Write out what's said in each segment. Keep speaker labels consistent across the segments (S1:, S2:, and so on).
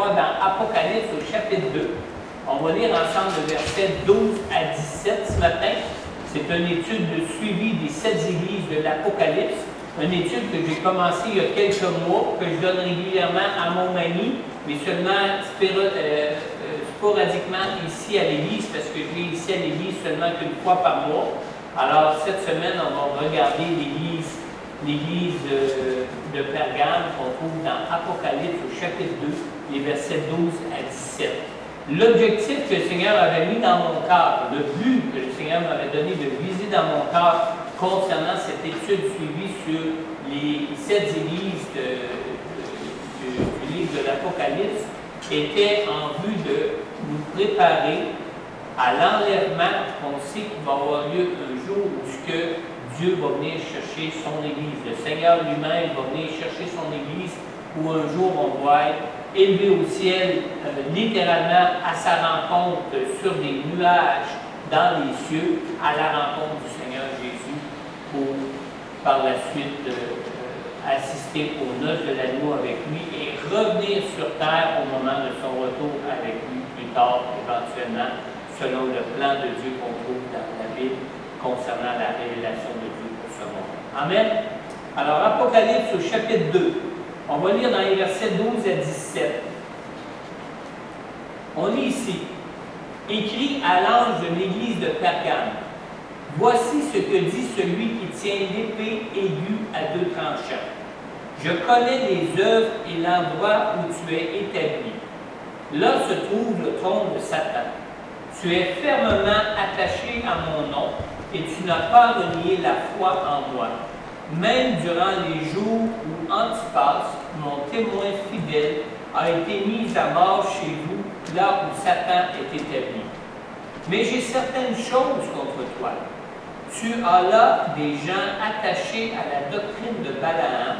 S1: voir dans Apocalypse au chapitre 2. On va lire ensemble le verset 12 à 17 ce matin. C'est une étude de suivi des 7 églises de l'Apocalypse. Une étude que j'ai commencée il y a quelques mois, que je donne régulièrement à mon ami, mais seulement sporadiquement ici à l'église, parce que je vais ici à l'église seulement qu'une fois par mois. Alors, cette semaine, on va regarder l'église de Pergame qu'on trouve dans Apocalypse au chapitre 2, les versets 12 à 17. L'objectif que le Seigneur avait mis dans mon cœur, le but que le Seigneur m'avait donné de viser dans mon cœur concernant cette étude suivie sur les 7 églises du livre de l'Apocalypse, était en vue de nous préparer à l'enlèvement qu'on sait qu'il va avoir lieu un jour où Dieu va venir chercher son Église. Le Seigneur lui-même va venir chercher son Église, où un jour on va être élevé au ciel, littéralement à sa rencontre sur des nuages dans les cieux, à la rencontre du Seigneur Jésus, pour par la suite assister aux noces de l'agneau avec lui et revenir sur terre au moment de son retour avec lui plus tard, éventuellement, selon le plan de Dieu qu'on trouve dans la Bible concernant la révélation de Dieu pour ce monde. Amen. Alors, Apocalypse au chapitre 2. On va lire dans les versets 12 à 17. On lit ici. Écrit à l'ange de l'église de Pergame. Voici ce que dit celui qui tient l'épée aiguë à 2 tranchants. Je connais les œuvres et l'endroit où tu es établi. Là se trouve le trône de Satan. Tu es fermement attaché à mon nom et tu n'as pas renié la foi en moi. Même durant les jours où Antipas, mon témoin fidèle, a été mis à mort chez vous, là où Satan est établi. Mais j'ai certaines choses contre toi. Tu as là des gens attachés à la doctrine de Balaam,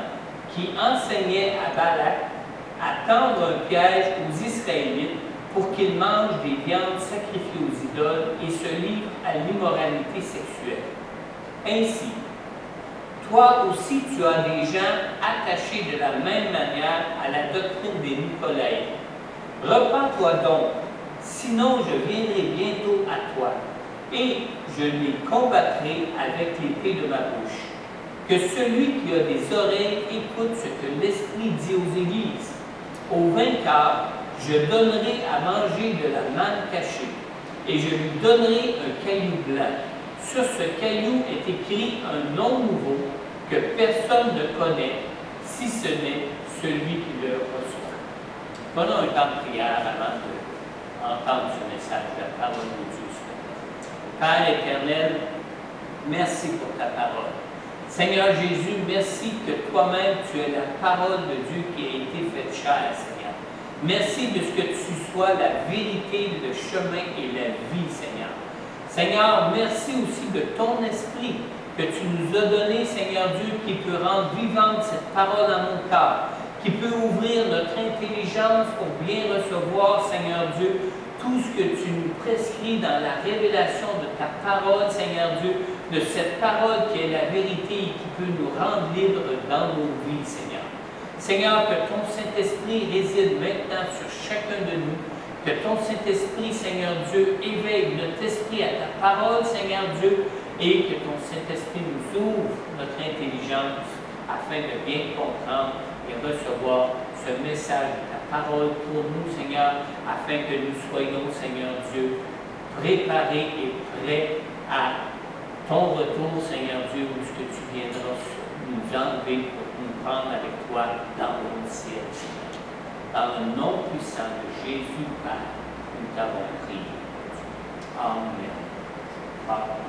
S1: qui enseignait à Balak à tendre un piège aux Israélites pour qu'ils mangent des viandes sacrifiées aux idoles et se livrent à l'immoralité sexuelle. Ainsi, toi aussi tu as des gens attachés de la même manière à la doctrine des Nicolaïtes. Repends-toi donc, sinon je viendrai bientôt à toi, et je les combattrai avec l'épée de ma bouche. Que celui qui a des oreilles écoute ce que l'Esprit dit aux églises. Au vainqueur, je donnerai à manger de la manne cachée, et je lui donnerai un caillou blanc. Sur ce caillou est écrit un nom nouveau que personne ne connaît, si ce n'est celui qui le reçoit. Prenons un temps de prière avant d'entendre ce message de la parole de Dieu. Père éternel, merci pour ta parole. Seigneur Jésus, merci que toi-même tu es la parole de Dieu qui a été faite chair, Seigneur. Merci de ce que tu sois la vérité, le chemin et la vie, Seigneur. Seigneur, merci aussi de ton esprit que tu nous as donné, Seigneur Dieu, qui peut rendre vivante cette parole dans mon cœur, qui peut ouvrir notre intelligence pour bien recevoir, Seigneur Dieu, tout ce que tu nous prescris dans la révélation de ta parole, Seigneur Dieu, de cette parole qui est la vérité et qui peut nous rendre libres dans nos vies, Seigneur. Seigneur, que ton Saint-Esprit réside maintenant sur chacun de nous, que ton Saint-Esprit, Seigneur Dieu, éveille notre esprit à ta parole, Seigneur Dieu, et que ton Saint-Esprit nous ouvre notre intelligence afin de bien comprendre et recevoir ce message de ta parole pour nous, Seigneur, afin que nous soyons, Seigneur Dieu, préparés et prêts à ton retour, Seigneur Dieu, où ce que tu viendras nous enlever pour nous prendre avec toi dans le ciel, Seigneur. Dans le nom puissant de Jésus, Père, nous t'avons prié. Amen. Amen.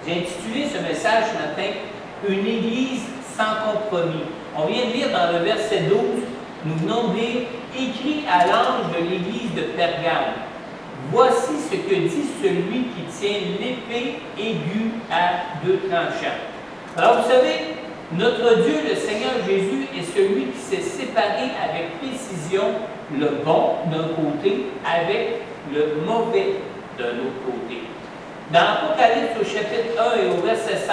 S1: J'ai intitulé ce message ce matin « Une Église sans compromis ». On vient de lire dans le verset 12, nous venons de lire « Écrit à l'ange de l'Église de Pergame. Voici ce que dit celui qui tient l'épée aiguë à 2 tranchants. » Alors vous savez, notre Dieu, le Seigneur Jésus, est celui qui s'est séparé avec précision le bon d'un côté avec le mauvais d'un autre côté. Dans Apocalypse au chapitre 1 et au verset 16,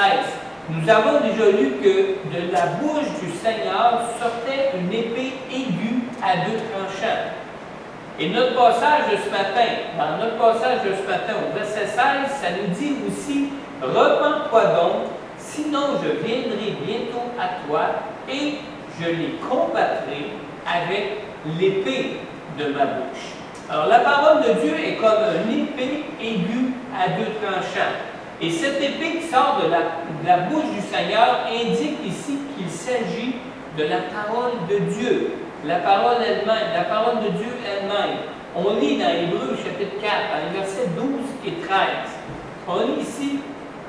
S1: nous avons déjà lu que de la bouche du Seigneur sortait une épée aiguë à deux tranchants. Et notre passage de ce matin, dans notre passage de ce matin, au verset 16, ça nous dit aussi, « Repens-toi donc, sinon je viendrai bientôt à toi et je les combattrai avec l'épée de ma bouche. » Alors, la parole de Dieu est comme une épée aiguë à deux tranchants. Et cette épée qui sort de la bouche du Seigneur indique ici qu'il s'agit de la parole de Dieu, la parole elle-même, la parole de Dieu elle-même. On lit dans Hébreux chapitre 4, dans les versets 12 et 13. On lit ici,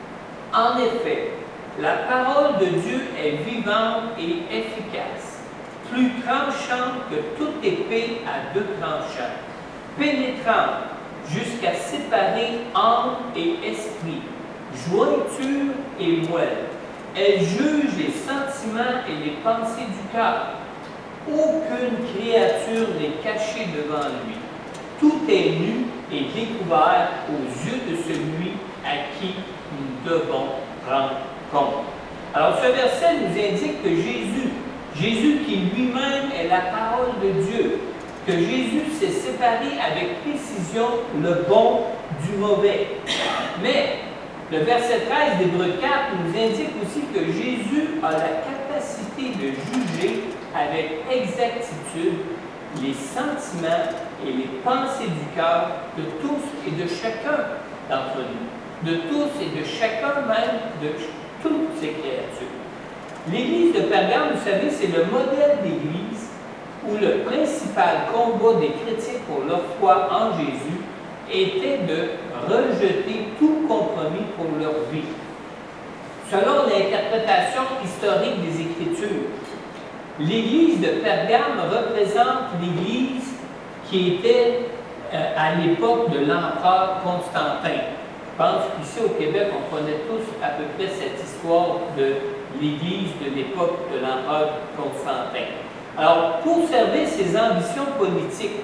S1: « En effet, la parole de Dieu est vivante et efficace, plus tranchante que toute épée à deux tranchants, pénétrante jusqu'à séparer âme et esprit, jointure et moelle. Elle juge les sentiments et les pensées du cœur. Aucune créature n'est cachée devant lui. Tout est nu et découvert aux yeux de celui à qui nous devons rendre compte. » Alors ce verset nous indique que Jésus qui lui-même est la parole de Dieu, que Jésus s'est séparé avec précision le bon du mauvais. Mais le verset 13 d'Hébreux 4 nous indique aussi que Jésus a la capacité de juger avec exactitude les sentiments et les pensées du cœur de tous et de chacun d'entre nous, de tous et de chacun même, de toutes ces créatures. L'Église de Pergame, vous savez, c'est le modèle d'Église où le principal combat des chrétiens pour leur foi en Jésus était de rejeter tout compromis pour leur vie. Selon l'interprétation historique des Écritures, l'Église de Pergame représente l'Église qui était à l'époque de l'empereur Constantin. Je pense qu'ici au Québec, on connaît tous à peu près cette histoire de l'Église de l'époque de l'empereur Constantin. Alors, pour servir ses ambitions politiques,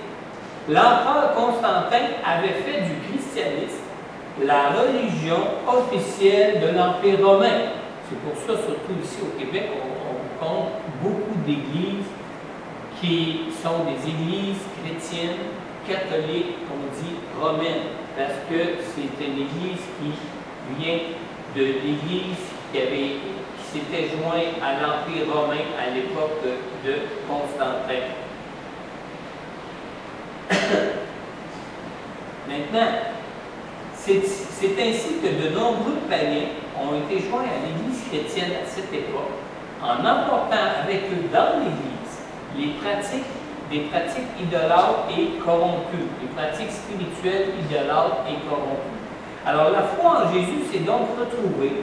S1: l'empereur Constantin avait fait du christianisme la religion officielle de l'Empire romain. C'est pour ça, surtout ici au Québec, on compte beaucoup d'églises qui sont des églises chrétiennes, catholiques, on dit romaines, parce que c'est une église qui vient de l'église qui s'était jointe à l'Empire romain à l'époque de Constantin. Maintenant, c'est ainsi que de nombreux païens ont été joints à l'Église chrétienne à cette époque, en emportant avec eux dans l'Église des pratiques idolâtres et corrompues, des pratiques spirituelles idolâtres et corrompues. Alors la foi en Jésus s'est donc retrouvée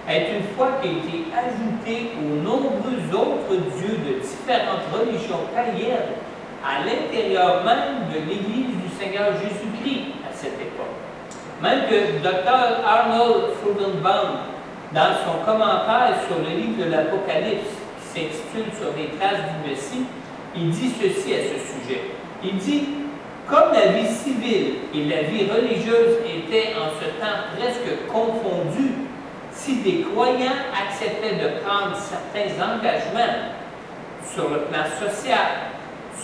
S1: être une foi qui a été ajoutée aux nombreux autres dieux de différentes religions païennes à l'intérieur même de l'Église du Seigneur Jésus-Christ à cette époque. Même que Dr. Arnold Frudenbaum, dans son commentaire sur le livre de l'Apocalypse, qui s'intitule « Sur les traces du Messie », il dit ceci à ce sujet. Il dit « Comme la vie civile et la vie religieuse étaient en ce temps presque confondues, si des croyants acceptaient de prendre certains engagements sur le plan social,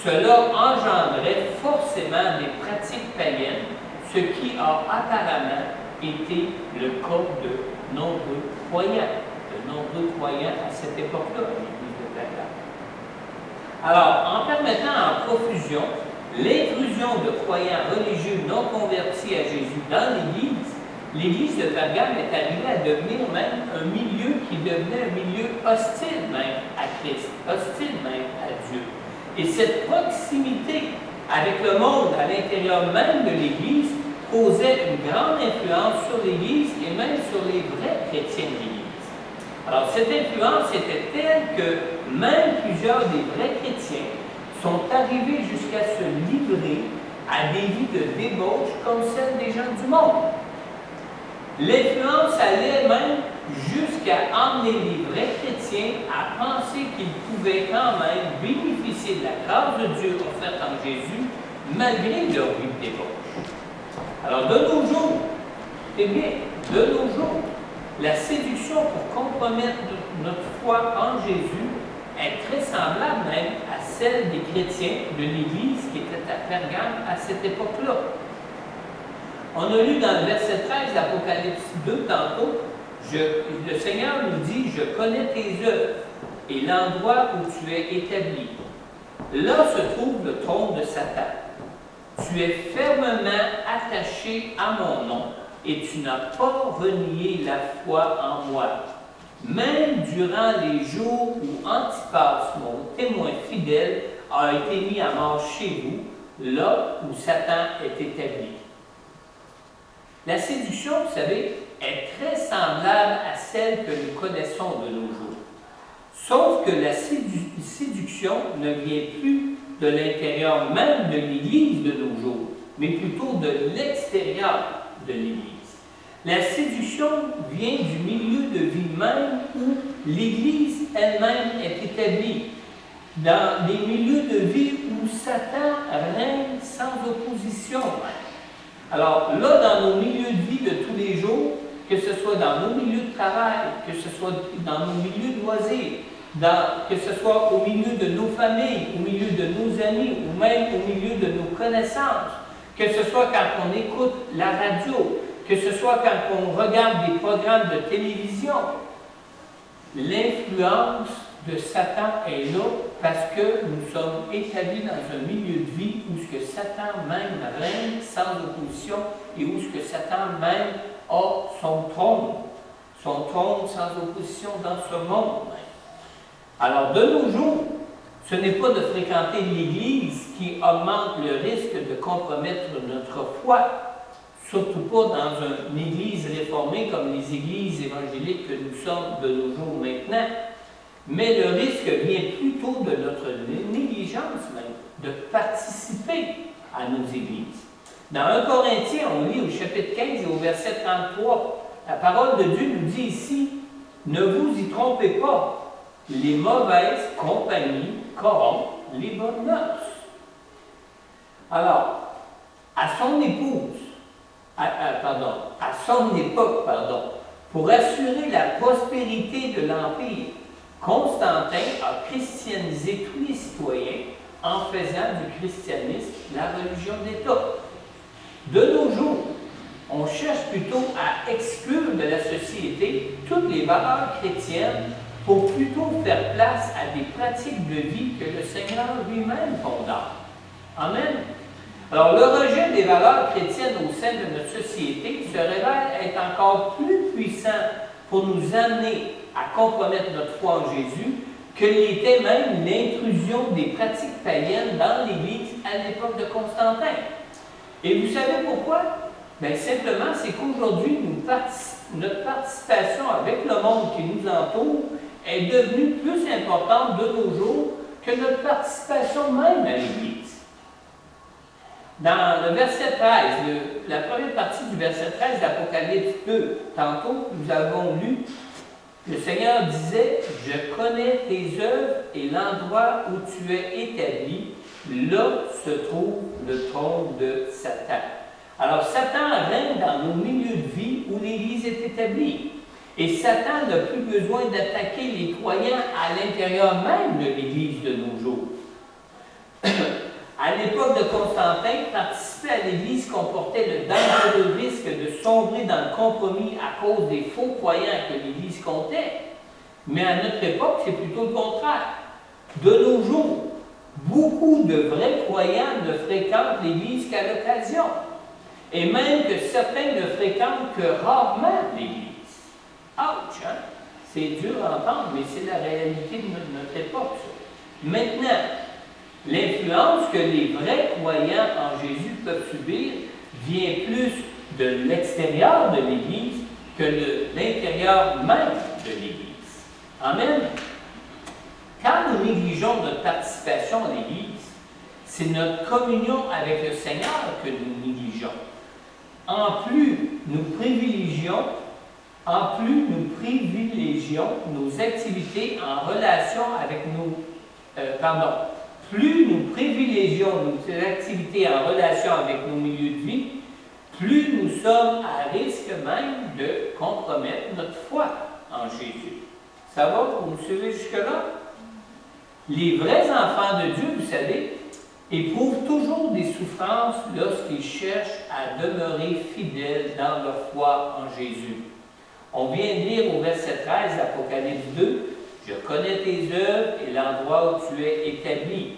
S1: cela engendrait forcément des pratiques païennes, ce qui a apparemment été le cas de nombreux croyants à cette époque-là, à l'Église de Pergame. Alors, en permettant en profusion l'intrusion de croyants religieux non convertis à Jésus dans l'Église de Pergame est arrivée à devenir même un milieu qui devenait un milieu hostile même à Christ, hostile même à Dieu. Et cette proximité avec le monde à l'intérieur même de l'Église causait une grande influence sur l'Église et même sur les vrais chrétiens de l'Église. Alors, cette influence était telle que même plusieurs des vrais chrétiens sont arrivés jusqu'à se livrer à des vies de débauche comme celles des gens du monde. L'influence allait même jusqu'à emmener les vrais chrétiens à penser qu'ils pouvaient quand même bénéficier de la grâce de Dieu offerte en Jésus malgré leur vie de débauche. Alors, de nos jours, la séduction pour compromettre notre foi en Jésus est très semblable même à celle des chrétiens de l'Église qui était à Pergame à cette époque-là. On a lu dans le verset 13 d'Apocalypse 2 tantôt, le Seigneur nous dit, « Je connais tes œuvres et l'endroit où tu es établi. Là se trouve le trône de Satan. Tu es fermement attaché à mon nom et tu n'as pas renié la foi en moi. Même durant les jours où Antipas, mon témoin fidèle, a été mis à mort chez vous, là où Satan est établi. » La séduction, vous savez, est très semblable à celle que nous connaissons de nos jours. Sauf que la séduction ne vient plus de l'intérieur même de l'Église de nos jours, mais plutôt de l'extérieur de l'Église. La séduction vient du milieu de vie même où l'Église elle-même est établie, dans des milieux de vie où Satan règne sans opposition. Alors là, dans nos milieux de vie de tous les jours, que ce soit dans nos milieux de travail, que ce soit dans nos milieux de loisirs, que ce soit au milieu de nos familles, au milieu de nos amis, ou même au milieu de nos connaissances, que ce soit quand on écoute la radio, que ce soit quand on regarde des programmes de télévision, l'influence de Satan est là parce que nous sommes établis dans un milieu de vie où ce que Satan même règne sans opposition et où ce que Satan même a son trône sans opposition dans ce monde. Alors, de nos jours, ce n'est pas de fréquenter l'Église qui augmente le risque de compromettre notre foi, surtout pas dans une Église réformée comme les Églises évangéliques que nous sommes de nos jours maintenant, mais le risque vient plutôt de notre négligence même, de participer à nos Églises. Dans 1 Corinthiens, on lit au chapitre 15 et au verset 33, la parole de Dieu nous dit ici, « Ne vous y trompez pas, les mauvaises compagnies corrompent les bonnes mœurs. » Alors, à son époque, pour assurer la prospérité de l'Empire, Constantin a christianisé tous les citoyens en faisant du christianisme la religion d'État. De nos jours, on cherche plutôt à exclure de la société toutes les valeurs chrétiennes pour plutôt faire place à des pratiques de vie que le Seigneur lui-même condamne. Amen. Alors, le rejet des valeurs chrétiennes au sein de notre société se révèle être encore plus puissant pour nous amener à compromettre notre foi en Jésus que l'était même l'intrusion des pratiques païennes dans l'Église à l'époque de Constantin. Et vous savez pourquoi? Bien, simplement, c'est qu'aujourd'hui, notre participation avec le monde qui nous entoure est devenue plus importante de nos jours que notre participation même à l'Église. Dans le verset 13, la première partie du verset 13 d'Apocalypse 2, tantôt, nous avons lu, le Seigneur disait, « Je connais tes œuvres et l'endroit où tu es établi, là se trouve le trône de Satan. » Alors, Satan règne dans nos milieux de vie où l'Église est établie. Et Satan n'a plus besoin d'attaquer les croyants à l'intérieur même de l'Église de nos jours. À l'époque de Constantin, participer à l'Église comportait le dangereux risque de sombrer dans le compromis à cause des faux croyants que l'Église comptait. Mais à notre époque, c'est plutôt le contraire. De nos jours, beaucoup de vrais croyants ne fréquentent l'Église qu'à l'occasion. Et même que certains ne fréquentent que rarement l'Église. Ouch, hein? C'est dur à entendre, mais c'est la réalité de notre époque, ça. Maintenant, l'influence que les vrais croyants en Jésus peuvent subir vient plus de l'extérieur de l'Église que de l'intérieur même de l'Église. Amen. Quand nous négligeons notre participation à l'Église, c'est notre communion avec le Seigneur que nous négligeons. En plus, nous privilégions nos activités en relation avec plus nous privilégions nos activités en relation avec nos milieux de vie, plus nous sommes à risque même de compromettre notre foi en Jésus. Ça va? Vous me suivez jusque-là? Les vrais enfants de Dieu, vous savez, éprouvent toujours des souffrances lorsqu'ils cherchent à demeurer fidèles dans leur foi en Jésus. On vient de lire au verset 13 d'Apocalypse 2, « Je connais tes œuvres et l'endroit où tu es établi. »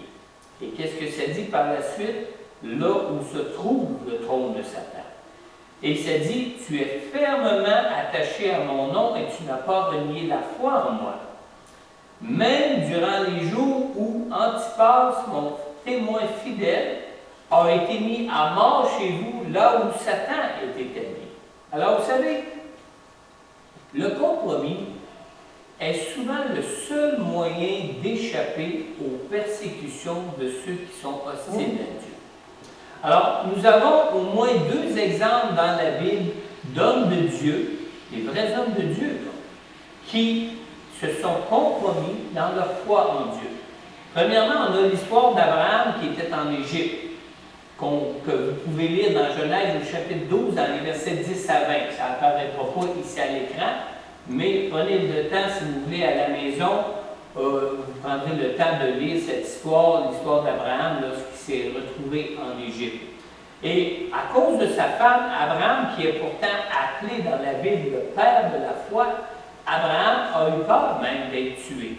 S1: Et qu'est-ce que ça dit par la suite? Là où se trouve le trône de Satan. Et ça dit, « Tu es fermement attaché à mon nom et tu n'as pas renié la foi en moi. » Même durant les jours où Antipas, mon témoin fidèle, a été mis à mort chez vous, là où Satan est établi. Alors, vous savez, le compromis est souvent le seul moyen d'échapper aux persécutions de ceux qui sont hostiles à Dieu. Alors, nous avons au moins 2 exemples dans la Bible d'hommes de Dieu, des vrais hommes de Dieu, qui se sont compromis dans leur foi en Dieu. Premièrement, on a l'histoire d'Abraham qui était en Égypte, que vous pouvez lire dans Genèse au chapitre 12, dans les versets 10 à 20. Ça n'apparaîtra pas ici à l'écran, mais prenez le temps, si vous voulez, à la maison, vous prendrez le temps de lire cette histoire, l'histoire d'Abraham lorsqu'il s'est retrouvé en Égypte. Et à cause de sa femme, Abraham, qui est pourtant appelé dans la Bible le père de la foi, Abraham a eu peur même d'être tué.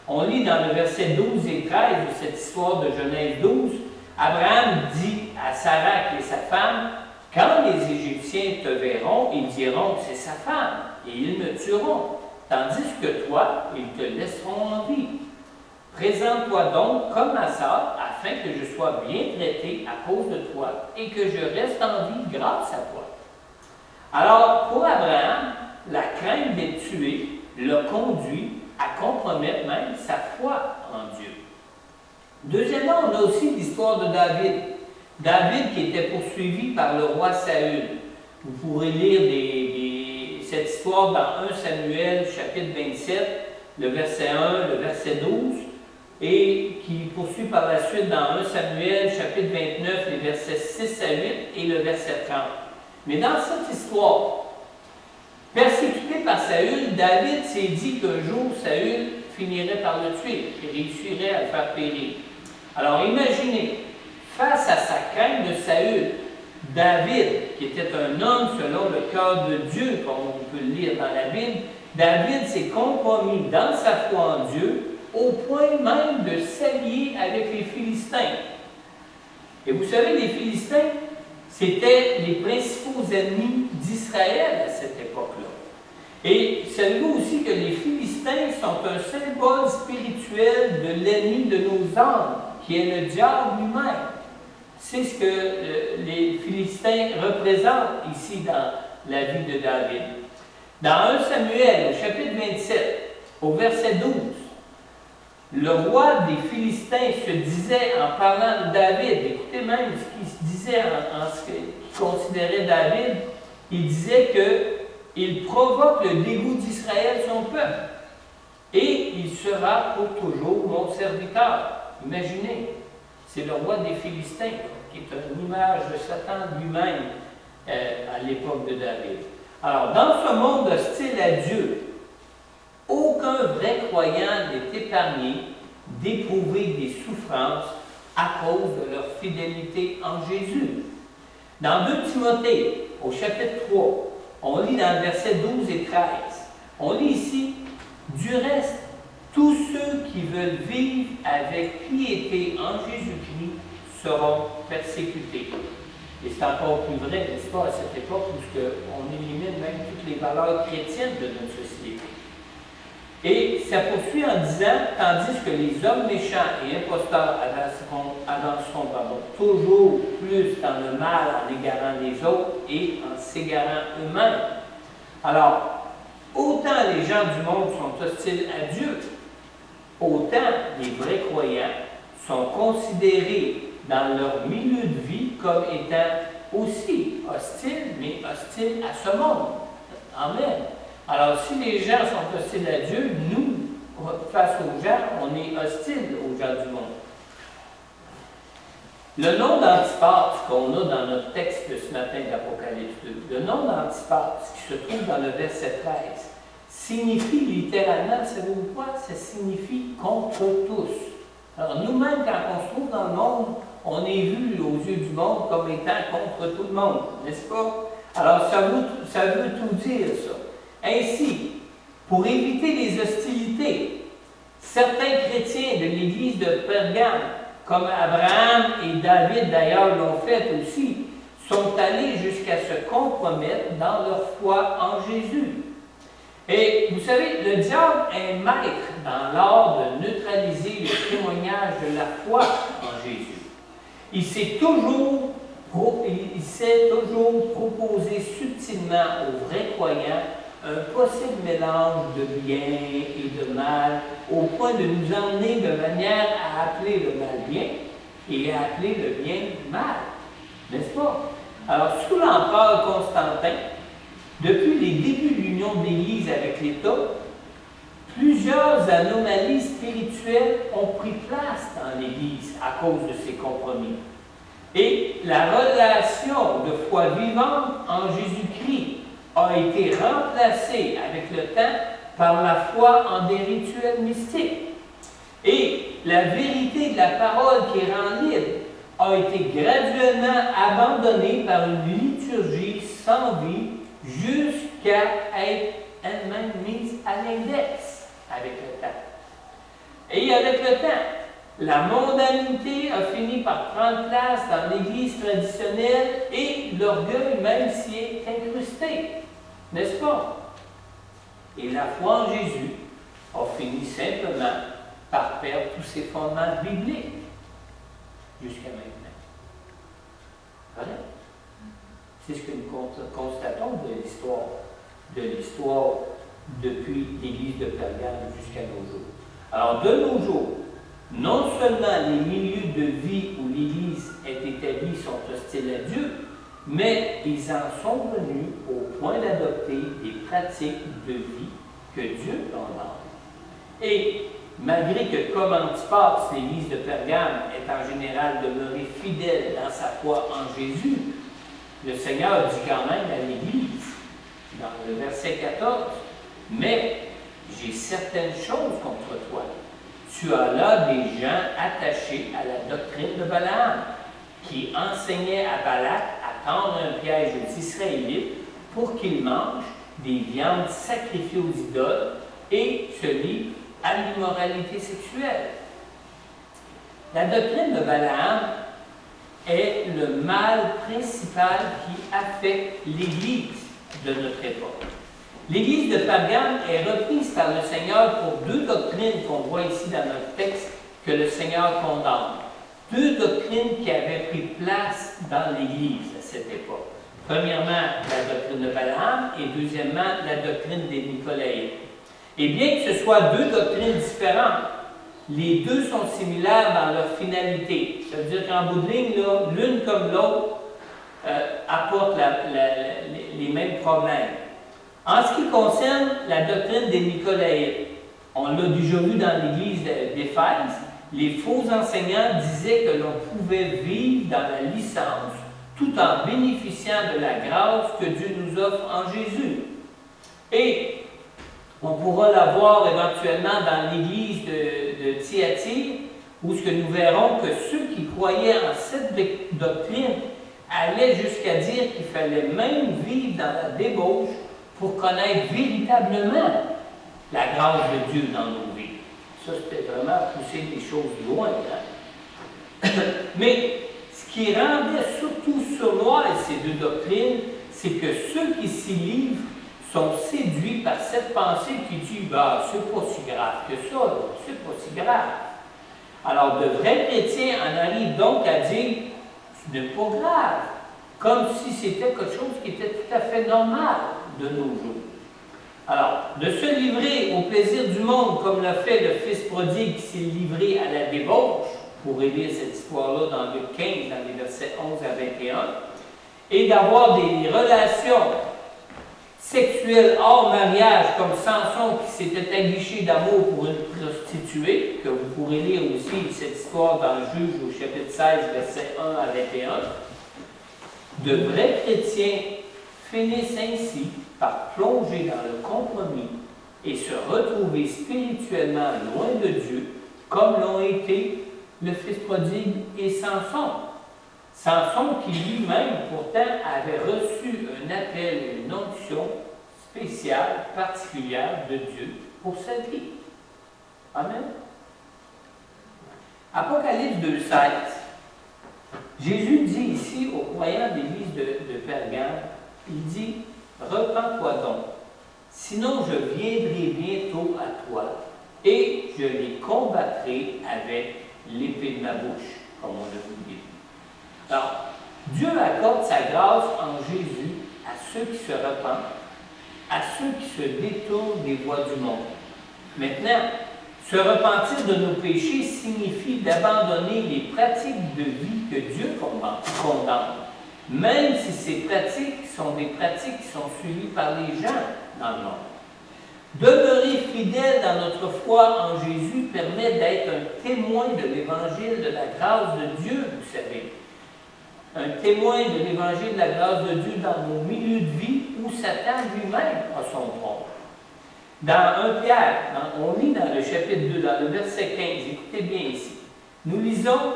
S1: On lit dans le verset 12 et 13 de cette histoire de Genèse 12, Abraham dit à Sarah, qui est sa femme, « Quand les Égyptiens te verront, ils diront, c'est sa femme, et ils me tueront, tandis que toi, ils te laisseront en vie. Présente-toi donc comme ma sœur, afin que je sois bien traité à cause de toi, et que je reste en vie grâce à toi. » Alors, pour Abraham, la crainte d'être tué l'a conduit à compromettre même sa foi en Dieu. Deuxièmement, on a aussi l'histoire de David. David qui était poursuivi par le roi Saül. Vous pourrez lire cette histoire dans 1 Samuel, chapitre 27, le verset 1, le verset 12, et qui poursuit par la suite dans 1 Samuel, chapitre 29, les versets 6 à 8 et le verset 30. Mais dans cette histoire, persécuté par Saül, David s'est dit qu'un jour, Saül finirait par le tuer et réussirait à le faire périr. Alors imaginez, face à sa crainte de Saül, David, qui était un homme selon le cœur de Dieu, comme on peut le lire dans la Bible, David s'est compromis dans sa foi en Dieu, au point même de s'allier avec les Philistins. Et vous savez, les Philistins, c'était les principaux ennemis d'Israël à cette époque-là. Et savez-vous aussi que les Philistins sont un symbole spirituel de l'ennemi de nos âmes, qui est le diable lui-même. C'est ce que les Philistins représentent ici dans la vie de David. Dans 1 Samuel, au chapitre 27, au verset 12, le roi des Philistins se disait en parlant de David, écoutez même ce qu'il se disait en ce qu'il considérait David, il disait qu'il provoque le dégoût d'Israël, son peuple, et il sera pour toujours mon serviteur. Imaginez, c'est le roi des Philistins, qui est une image de Satan lui-même à l'époque de David. Alors, dans ce monde hostile à Dieu, aucun vrai croyant n'est épargné d'éprouver des souffrances à cause de leur fidélité en Jésus. Dans 2 Timothée, au chapitre 3, on lit dans le verset 12 et 13, on lit ici, « Du reste, tous ceux qui veulent vivre avec piété en Jésus-Christ seront persécutés. » Et c'est encore plus vrai, n'est-ce pas, à cette époque où on élimine même toutes les valeurs chrétiennes de notre société. Et ça poursuit en disant, tandis que les hommes méchants et imposteurs avanceront toujours plus dans le mal en égarant les autres et en s'égarant eux-mêmes. Alors, autant les gens du monde sont hostiles à Dieu, autant les vrais croyants sont considérés dans leur milieu de vie comme étant aussi hostiles, mais hostiles à ce monde. Amen. Alors, si les gens sont hostiles à Dieu, nous, face aux gens, on est hostiles aux gens du monde. Le nom d'Antipas qu'on a dans notre texte de ce matin d'Apocalypse 2, le nom d'Antipas qui se trouve dans le verset 13, signifie littéralement, savez-vous quoi? Ça signifie contre tous. Alors nous-mêmes, quand on se trouve dans le monde, on est vu aux yeux du monde comme étant contre tout le monde, n'est-ce pas? Alors ça veut tout dire, ça. Ainsi, pour éviter les hostilités, certains chrétiens de l'église de Pergame, comme Abraham et David d'ailleurs l'ont fait aussi, sont allés jusqu'à se compromettre dans leur foi en Jésus. Et vous savez, le diable est maître dans l'art de neutraliser le témoignage de la foi en Jésus. Il s'est toujours proposé subtilement aux vrais croyants un possible mélange de bien et de mal, au point de nous emmener de manière à appeler le mal bien et à appeler le bien mal. N'est-ce pas? Alors, sous l'empereur Constantin, depuis les débuts de l'union de l'Église avec l'État, plusieurs anomalies spirituelles ont pris place dans l'Église à cause de ces compromis. Et la relation de foi vivante en Jésus-Christ a été remplacée avec le temps par la foi en des rituels mystiques. Et la vérité de la parole qui rend libre a été graduellement abandonnée par une liturgie sans vie jusqu'à être elle-même mise à l'index avec le temps. Et avec le temps, la mondanité a fini par prendre place dans l'Église traditionnelle et l'orgueil même s'y est incrusté, n'est-ce pas? Et la foi en Jésus a fini simplement par perdre tous ses fondements bibliques jusqu'à maintenant. Voilà. C'est ce que nous constatons de l'histoire depuis l'Église de Pergame jusqu'à nos jours. Alors, de nos jours, non seulement les milieux de vie où l'Église est établie sont hostiles à Dieu, mais ils en sont venus au point d'adopter des pratiques de vie que Dieu condamne. Et malgré que, comme Antipas, l'Église de Pergame est en général demeurée fidèle dans sa foi en Jésus, le Seigneur dit quand même à l'Église, dans le verset 14, « Mais j'ai certaines choses contre toi. Tu as là des gens attachés à la doctrine de Balaam, qui enseignaient à Balak à tendre un piège aux Israélites pour qu'ils mangent des viandes sacrifiées aux idoles et se livrent à l'immoralité sexuelle. » La doctrine de Balaam est le mal principal qui affecte l'Église de notre époque. L'Église de Pergame est reprise par le Seigneur pour deux doctrines qu'on voit ici dans notre texte que le Seigneur condamne. Deux doctrines qui avaient pris place dans l'Église à cette époque. Premièrement, la doctrine de Balaam et deuxièmement, la doctrine des Nicolaïtes. Et bien que ce soit deux doctrines différentes, les deux sont similaires dans leur finalité. Ça veut dire qu'en bout de ligne, l'une comme l'autre apporte les mêmes problèmes. En ce qui concerne la doctrine des Nicolaïtes, on l'a déjà vu dans l'église d'Éphèse, les faux enseignants disaient que l'on pouvait vivre dans la licence tout en bénéficiant de la grâce que Dieu nous offre en Jésus. Et on pourra la voir éventuellement dans l'église de Thyatire, où ce que nous verrons que ceux qui croyaient en cette doctrine allaient jusqu'à dire qu'il fallait même vivre dans la débauche pour connaître véritablement la grâce de Dieu dans nos vies. Ça, c'était vraiment pousser les choses loin. Hein? Mais ce qui rendait surtout sournois ces deux doctrines, c'est que ceux qui s'y livrent sont séduits par cette pensée qui dit « bah, c'est pas si grave que ça, c'est pas si grave ». Alors, de vrais chrétiens en arrivent donc à dire « ce n'est pas grave », comme si c'était quelque chose qui était tout à fait normal de nos jours. Alors, de se livrer au plaisir du monde, comme l'a fait le fils prodigue qui s'est livré à la débauche, vous pourrez lire cette histoire-là dans Luc 15, dans les versets 11 à 21, et d'avoir des relations sexuelles hors mariage, comme Samson qui s'était aguiché d'amour pour une prostituée, que vous pourrez lire aussi cette histoire dans Juge au chapitre 16, versets 1 à 21. De vrais chrétiens finissent ainsi par plonger dans le compromis et se retrouver spirituellement loin de Dieu, comme l'ont été le fils prodigue et Samson. Samson qui lui-même pourtant avait reçu un appel et une onction spéciale, particulière de Dieu pour sa vie. Amen. Apocalypse 2,16. Jésus dit ici aux croyants de l'église de Pergame, il dit, « Repens-toi donc, sinon je viendrai bientôt à toi, et je les combattrai avec l'épée de ma bouche, comme on l'a vu. » Alors, Dieu accorde sa grâce en Jésus à ceux qui se repentent, à ceux qui se détournent des voies du monde. Maintenant, se repentir de nos péchés signifie d'abandonner les pratiques de vie que Dieu condamne, même si ces pratiques sont des pratiques qui sont suivies par les gens dans le monde. Demeurer fidèle dans notre foi en Jésus permet d'être un témoin de l'évangile de la grâce de Dieu, vous savez. Un témoin de l'évangile de la grâce de Dieu dans nos milieux de vie où Satan lui-même a son trône. Dans 1 Pierre, on lit dans le chapitre 2, dans le verset 15, écoutez bien ici. Nous lisons,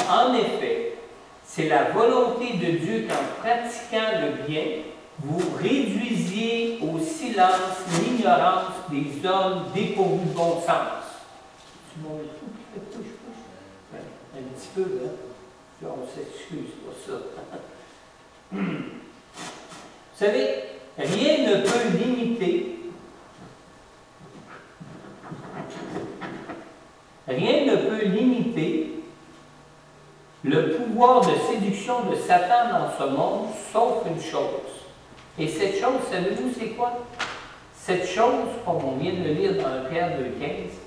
S1: en effet, c'est la volonté de Dieu qu'en pratiquant le bien, vous réduisiez au silence l'ignorance des hommes dépourvus de bon sens. Tu m'as tout qui fait push. Un petit peu, là. On s'excuse pour ça. Vous savez, rien ne peut limiter le pouvoir de séduction de Satan dans ce monde, sauf une chose. Et cette chose, savez-vous c'est quoi? Cette chose, comme on vient de le lire dans 1 Pierre 2,15,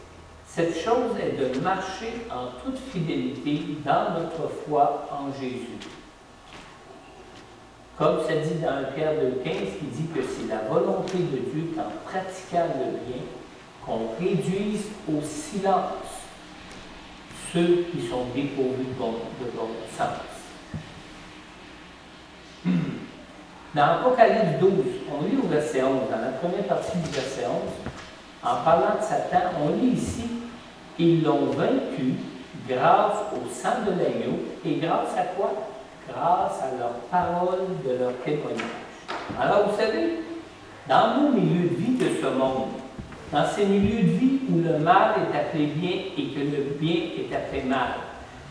S1: cette chose est de marcher en toute fidélité dans notre foi en Jésus. Comme ça dit dans 1 Pierre 2,15, qui dit que c'est la volonté de Dieu qu'en pratiquant le bien, qu'on réduise au silence ceux qui sont dépourvus de bon sens. Dans Apocalypse 12, on lit au verset 11, dans la première partie du verset 11, en parlant de Satan, on lit ici, ils l'ont vaincu grâce au sang de l'agneau et grâce à quoi? Grâce à leur parole de leur témoignage. Alors vous savez, dans nos milieux de vie de ce monde, dans ces milieux de vie où le mal est appelé bien et que le bien est appelé mal,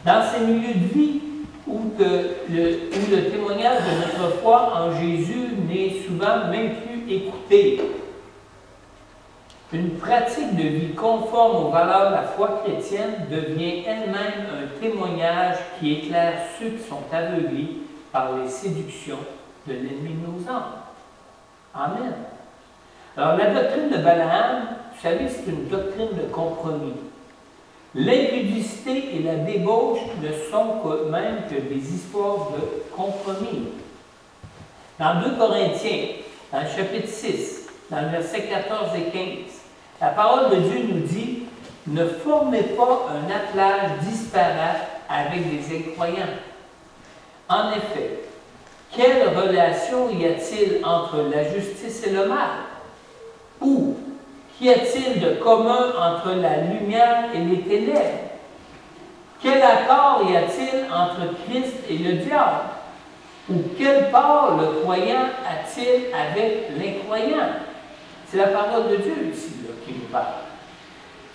S1: dans ces milieux de vie où le témoignage de notre foi en Jésus n'est souvent même plus écouté, une pratique de vie conforme aux valeurs de la foi chrétienne devient elle-même un témoignage qui éclaire ceux qui sont aveuglés par les séductions de l'ennemi de nos âmes. Amen. Alors, la doctrine de Balaam, vous savez, c'est une doctrine de compromis. L'impudicité et la débauche ne sont même que des histoires de compromis. Dans 2 Corinthiens, dans le chapitre 6, dans le verset 14 et 15, la parole de Dieu nous dit « Ne formez pas un attelage disparate avec des incroyants. » En effet, quelle relation y a-t-il entre la justice et le mal? Ou qu'y a-t-il de commun entre la lumière et les ténèbres? Quel accord y a-t-il entre Christ et le diable? Ou quelle part le croyant a-t-il avec l'incroyant? C'est la parole de Dieu ici là, qui nous parle.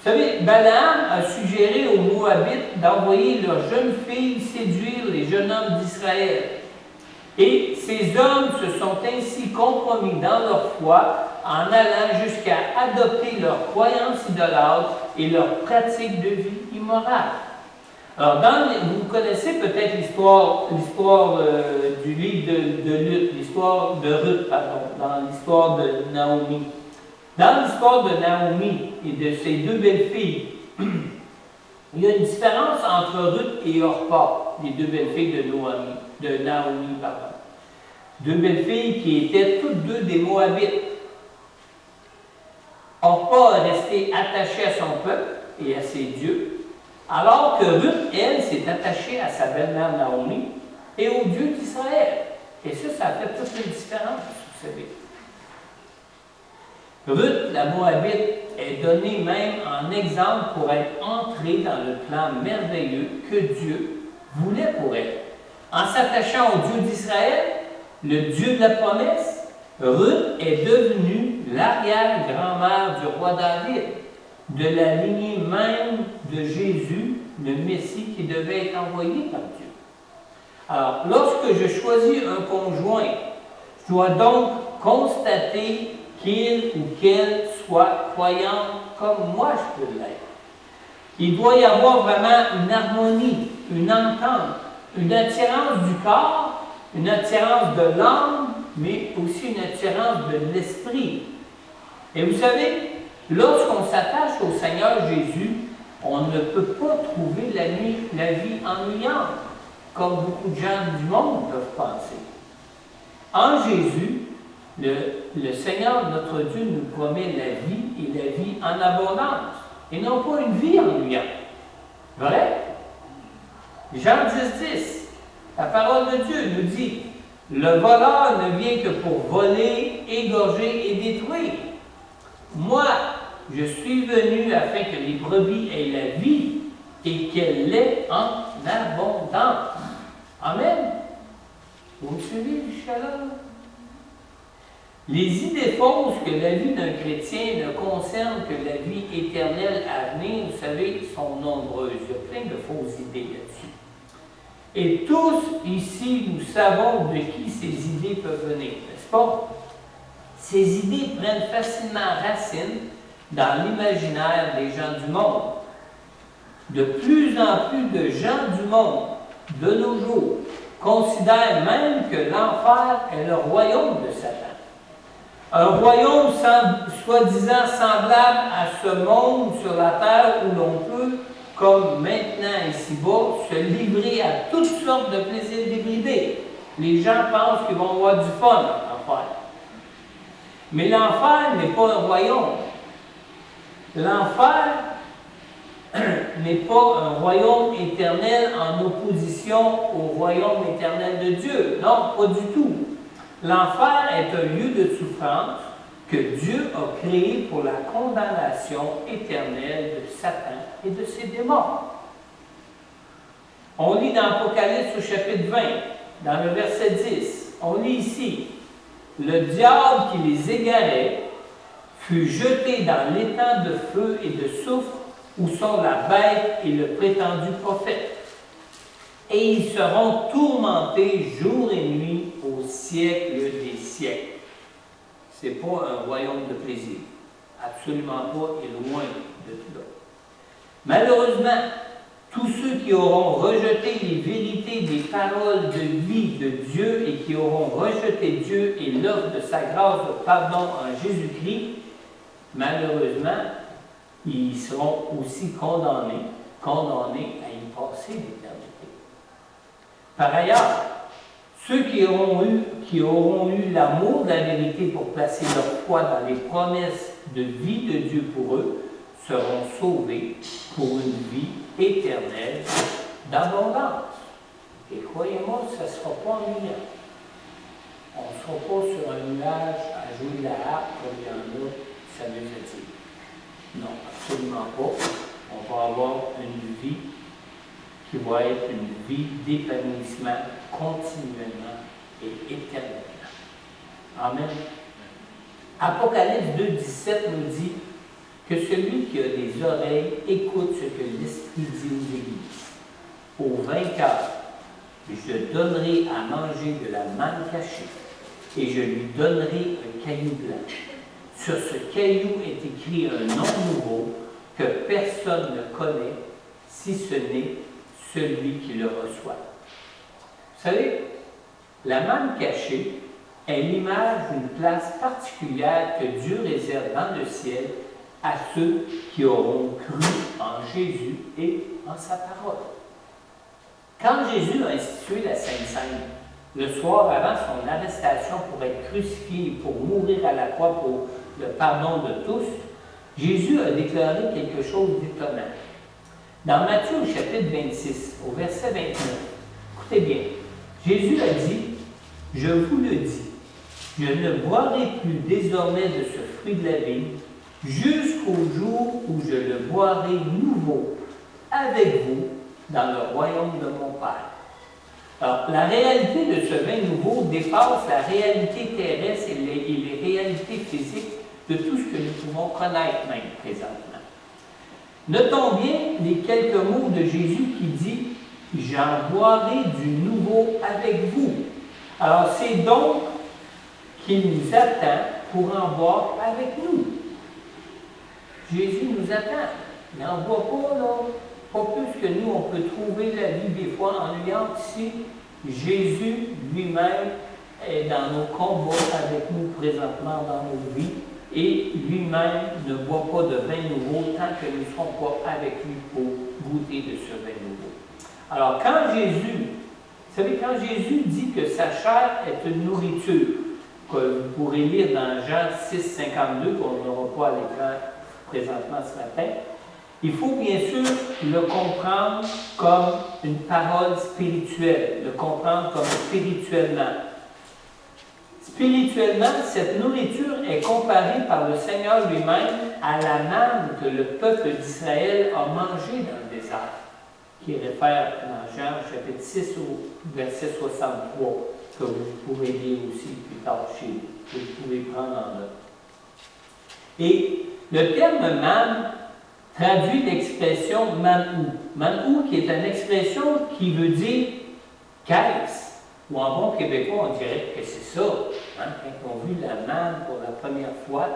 S1: Vous savez, Balaam a suggéré aux Moabites d'envoyer leurs jeunes filles séduire les jeunes hommes d'Israël. Et ces hommes se sont ainsi compromis dans leur foi en allant jusqu'à adopter leurs croyances idolâtres et leurs pratiques de vie immorales. Alors, vous connaissez peut-être l'histoire du livre l'histoire de Ruth, dans l'histoire de Naomi. Dans l'histoire de Naomi et de ses deux belles-filles, il y a une différence entre Ruth et Orpa, les deux belles-filles de Naomi. Deux belles-filles qui étaient toutes deux des Moabites. Orpa est restée attachée à son peuple et à ses dieux, alors que Ruth, elle, s'est attachée à sa belle-mère Naomi et au Dieu d'Israël. Et ça a fait toute une différence, vous savez. Ruth, la Moabite, est donnée même en exemple pour être entrée dans le plan merveilleux que Dieu voulait pour elle. En s'attachant au Dieu d'Israël, le Dieu de la promesse, Ruth est devenue l'arrière-grand-mère du roi David, de la lignée même de Jésus, le Messie qui devait être envoyé par Dieu. Alors, lorsque je choisis un conjoint, je dois donc constater qu'il ou qu'elle soit croyant comme moi je peux l'être. Il doit y avoir vraiment une harmonie, une entente, une attirance du corps, une attirance de l'âme, mais aussi une attirance de l'esprit. Et vous savez, lorsqu'on s'attache au Seigneur Jésus, on ne peut pas trouver la vie ennuyante, comme beaucoup de gens du monde peuvent penser. En Jésus, le Seigneur, notre Dieu, nous promet la vie et la vie en abondance, et non pas une vie ennuyante. Vrai? Jean 10, la parole de Dieu nous dit, « Le voleur ne vient que pour voler, égorger et détruire. Moi, je suis venu afin que les brebis aient la vie et qu'elle l'ait en abondance. » Amen. Vous me suivez jusqu'à là? Les idées fausses que la vie d'un chrétien ne concerne que la vie éternelle à venir, vous savez, sont nombreuses. Il y a plein de fausses idées là-dessus. Et tous ici, nous savons de qui ces idées peuvent venir, n'est-ce pas? Ces idées prennent facilement racine dans l'imaginaire des gens du monde. De plus en plus de gens du monde, de nos jours, considèrent même que l'enfer est le royaume de Satan. Un royaume soi-disant semblable à ce monde sur la terre où l'on peut, comme maintenant ici-bas, se livrer à toutes sortes de plaisirs débridés. Les gens pensent qu'ils vont avoir du fun en enfer. Mais l'enfer n'est pas un royaume. L'enfer n'est pas un royaume éternel en opposition au royaume éternel de Dieu. Non, pas du tout. L'enfer est un lieu de souffrance que Dieu a créé pour la condamnation éternelle de Satan et de ses démons. On lit dans Apocalypse au chapitre 20, dans le verset 10, on lit ici, « Le diable qui les égarait fut jeté dans l'étang de feu et de soufre où sont la bête et le prétendu prophète. Et ils seront tourmentés jour et nuit au siècle des siècles. » Ce n'est pas un royaume de plaisir. Absolument pas, et loin de là. Malheureusement, tous ceux qui auront rejeté les vérités des paroles de vie de Dieu et qui auront rejeté Dieu et l'œuvre de sa grâce de pardon en Jésus-Christ, malheureusement, ils seront aussi condamnés à y passer l'éternité. Par ailleurs, ceux qui auront eu l'amour de la vérité pour placer leur foi dans les promesses de vie de Dieu pour eux, seront sauvés pour une vie éternelle d'abondance. Et croyez-moi, ça ne sera pas ennuyant. On ne sera pas sur un nuage à jouer de la harpe comme il y en a qui s'amusent à dire. Non, absolument pas. On va avoir une vie qui va être une vie d'épanouissement continuellement et éternellement. Amen. Apocalypse 2,17 nous dit que celui qui a des oreilles écoute ce que l'Esprit dit aux églises. Au vainqueur, je donnerai à manger de la manne cachée et je lui donnerai un caillou blanc. Sur ce caillou est écrit un nom nouveau que personne ne connaît, si ce n'est celui qui le reçoit. Vous savez, la manne cachée est l'image d'une place particulière que Dieu réserve dans le ciel à ceux qui auront cru en Jésus et en sa parole. Quand Jésus a institué la Sainte Seine, le soir avant son arrestation pour être crucifié et pour mourir à la croix pour le pardon de tous, Jésus a déclaré quelque chose d'étonnant. Dans Matthieu au chapitre 26, au verset 29, écoutez bien, Jésus a dit, « Je vous le dis, Je ne boirai plus désormais de ce fruit de la vie, jusqu'au jour où je le boirai nouveau avec vous dans le royaume de mon Père. Alors, la réalité de ce vin nouveau dépasse la réalité terrestre et les réalités physiques de tout ce que nous pouvons connaître même présentement. Notons bien les quelques mots de Jésus qui dit « J'en boirai du nouveau avec vous ». Alors, c'est donc qu'il nous attend pour en boire avec nous. Jésus nous attend. Il n'en boit pas, là. Pas plus que nous, on peut trouver la vie des fois ennuyante ici. Jésus lui-même est dans nos combats avec nous présentement dans nos vies et lui-même ne boit pas de vin nouveau tant que nous ne serons pas avec lui pour goûter de ce vin nouveau. Alors, quand Jésus, vous savez, quand Jésus dit que sa chair est une nourriture, que vous pourrez lire dans Jean 6, 52, qu'on n'aura pas à l'écran présentement ce matin, il faut bien sûr le comprendre comme une parole spirituelle, le comprendre comme spirituellement. Spirituellement, cette nourriture est comparée par le Seigneur lui-même à la manne que le peuple d'Israël a mangée dans le désert, qui réfère dans Jean chapitre 6 au verset 63, que vous pourrez lire aussi plus tard chez vous, que vous pouvez prendre en note. Et le terme manne traduit l'expression manou. Manou qui est une expression qui veut dire qu'est-ce, ou en bon québécois on dirait que c'est ça. Hein? Quand on a vu la manne pour la première fois,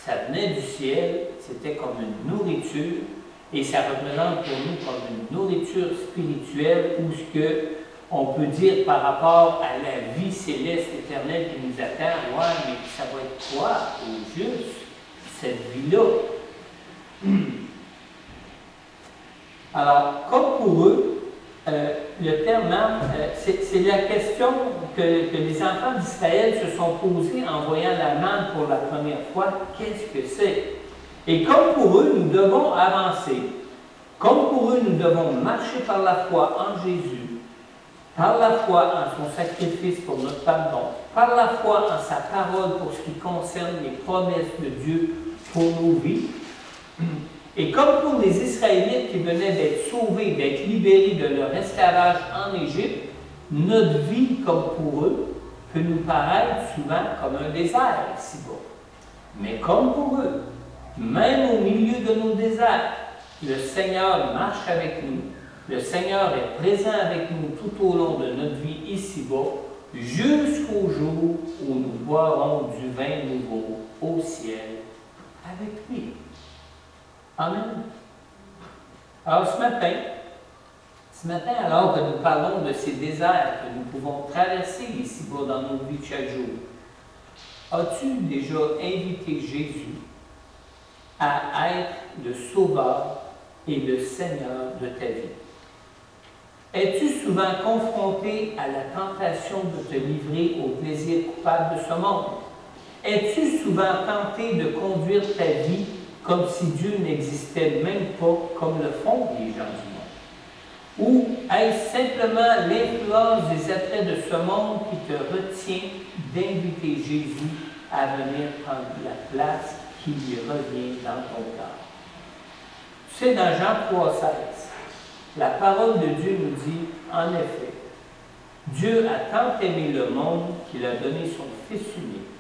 S1: ça venait du ciel, c'était comme une nourriture, et ça représente pour nous comme une nourriture spirituelle, ou ce que on peut dire par rapport à la vie céleste éternelle qui nous attend. Ouais, mais ça va être quoi au juste, cette vie-là? Alors, comme pour eux, le terme manne, c'est la question que les enfants d'Israël se sont posés en voyant la manne pour la première fois. Qu'est-ce que c'est? Et comme pour eux, nous devons avancer. Comme pour eux, nous devons marcher par la foi en Jésus, par la foi en son sacrifice pour notre pardon, par la foi en sa parole pour ce qui concerne les promesses de Dieu pour nos vies. Et comme pour les Israélites qui venaient d'être sauvés, d'être libérés de leur esclavage en Égypte, notre vie, comme pour eux, peut nous paraître souvent comme un désert ici-bas. Mais comme pour eux, même au milieu de nos déserts, le Seigneur marche avec nous. Le Seigneur est présent avec nous tout au long de notre vie ici-bas, jusqu'au jour où nous boirons du vin nouveau au ciel avec lui. Amen. Alors ce matin, alors que nous parlons de ces déserts que nous pouvons traverser ici-bas dans nos vies de chaque jour, as-tu déjà invité Jésus à être le Sauveur et le Seigneur de ta vie? Es-tu souvent confronté à la tentation de te livrer au plaisir coupable de ce monde? Es-tu souvent tenté de conduire ta vie comme si Dieu n'existait même pas, comme le font les gens du monde? Ou est-ce simplement l'influence des attraits de ce monde qui te retient d'inviter Jésus à venir prendre la place qui lui revient dans ton cœur? Tu sais, dans Jean 3,16, la parole de Dieu nous dit, en effet, Dieu a tant aimé le monde qu'il a donné son Fils unique,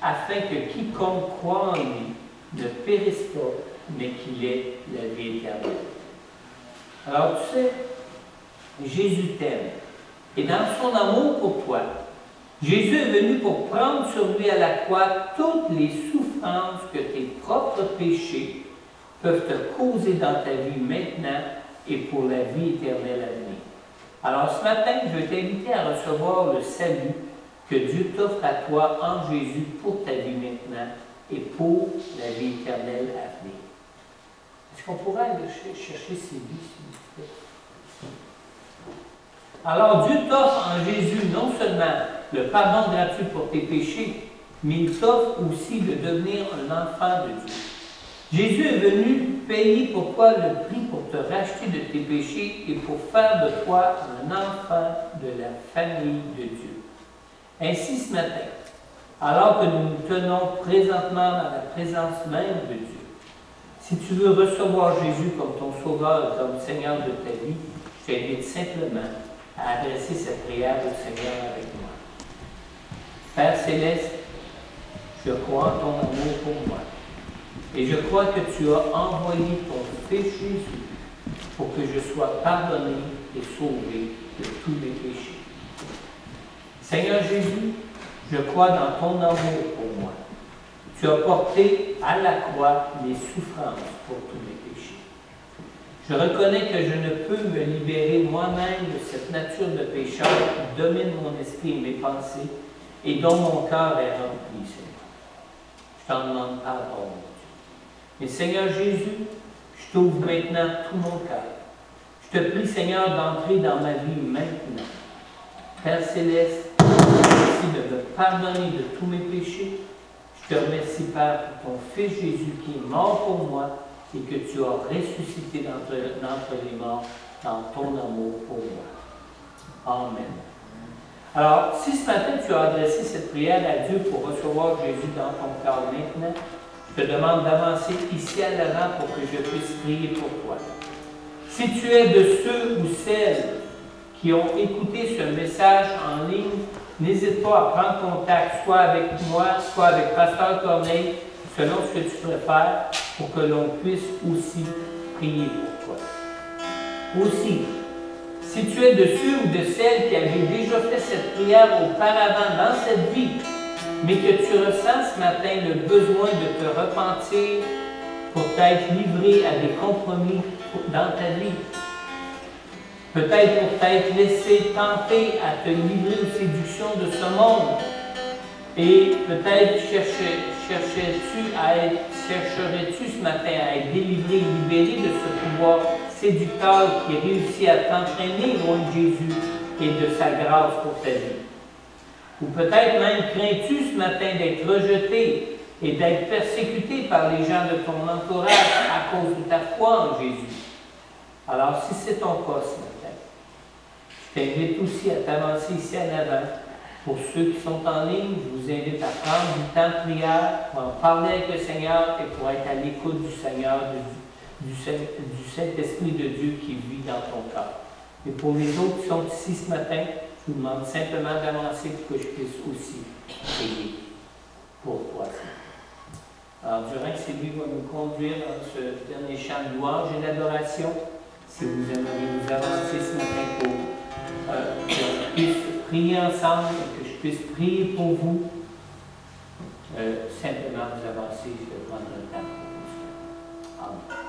S1: afin que quiconque croit en lui ne périsse pas, mais qu'il ait la vie éternelle. Alors tu sais, Jésus t'aime. Et dans son amour pour toi, Jésus est venu pour prendre sur lui à la croix toutes les souffrances que tes propres péchés peuvent te causer dans ta vie maintenant et pour la vie éternelle à venir. Alors ce matin, je veux t'inviter à recevoir le salut que Dieu t'offre à toi en Jésus pour ta vie maintenant et pour la vie éternelle à venir. Est-ce qu'on pourrait aller chercher ces vies, s'il vous plaît? Alors Dieu t'offre en Jésus non seulement le pardon gratuit pour tes péchés, mais il t'offre aussi de devenir un enfant de Dieu. Jésus est venu payer pour toi le prix pour te racheter de tes péchés et pour faire de toi un enfant de la famille de Dieu. Ainsi, ce matin, alors que nous nous tenons présentement dans la présence même de Dieu, si tu veux recevoir Jésus comme ton Sauveur et comme Seigneur de ta vie, je t'invite simplement à adresser cette prière au Seigneur avec moi. Père Céleste, je crois en ton amour pour moi. Et je crois que tu as envoyé ton Fils Jésus pour que je sois pardonné et sauvé de tous mes péchés. Seigneur Jésus, je crois dans ton amour pour moi. Tu as porté à la croix les souffrances pour tous mes péchés. Je reconnais que je ne peux me libérer moi-même de cette nature de pécheur qui domine mon esprit et mes pensées et dont mon cœur est rempli, Seigneur. Je t'en demande pardon, mon Dieu. Mais Seigneur Jésus, je t'ouvre maintenant tout mon cœur. Je te prie, Seigneur, d'entrer dans ma vie maintenant. Père Céleste, merci de me pardonner de tous mes péchés. Je te remercie, Père, pour ton Fils Jésus qui est mort pour moi et que tu as ressuscité d'entre les morts dans ton amour pour moi. Amen. Alors, si ce matin tu as adressé cette prière à Dieu pour recevoir Jésus dans ton cœur maintenant, je te demande d'avancer ici à l'avant pour que je puisse prier pour toi. Si tu es de ceux ou celles qui ont écouté ce message en ligne, n'hésite pas à prendre contact soit avec moi, soit avec Pasteur Corneille, selon ce que tu préfères, pour que l'on puisse aussi prier pour toi. Aussi, si tu es de ceux ou de celles qui avaient déjà fait cette prière auparavant dans cette vie, mais que tu ressens ce matin le besoin de te repentir pour t'être livré à des compromis dans ta vie, peut-être pour t'être laissé tenter à te livrer aux séductions de ce monde, et peut-être chercherais-tu ce matin à être délivré, libéré de ce pouvoir séducteur qui réussit à t'entraîner loin de Jésus et de sa grâce pour ta vie. Ou peut-être même crains-tu ce matin d'être rejeté et d'être persécuté par les gens de ton entourage à cause de ta foi en Jésus. Alors, si c'est ton cas ce matin, je t'invite aussi à t'avancer ici en avant. Pour ceux qui sont en ligne, je vous invite à prendre du temps de prière pour en parler avec le Seigneur et pour être à l'écoute du Seigneur, du Saint-Esprit de Dieu qui vit dans ton cœur. Et pour les autres qui sont ici ce matin, je vous demande simplement d'avancer pour que je puisse aussi prier pour toi. Alors, durant que Sylvie va nous conduire dans ce dernier chant de louange et d'adoration, si vous aimeriez vous avancer ce matin pour que je puisse prier ensemble et que je puisse prier pour vous, simplement vous avancer, je vais prendre le temps pour vous. Amen.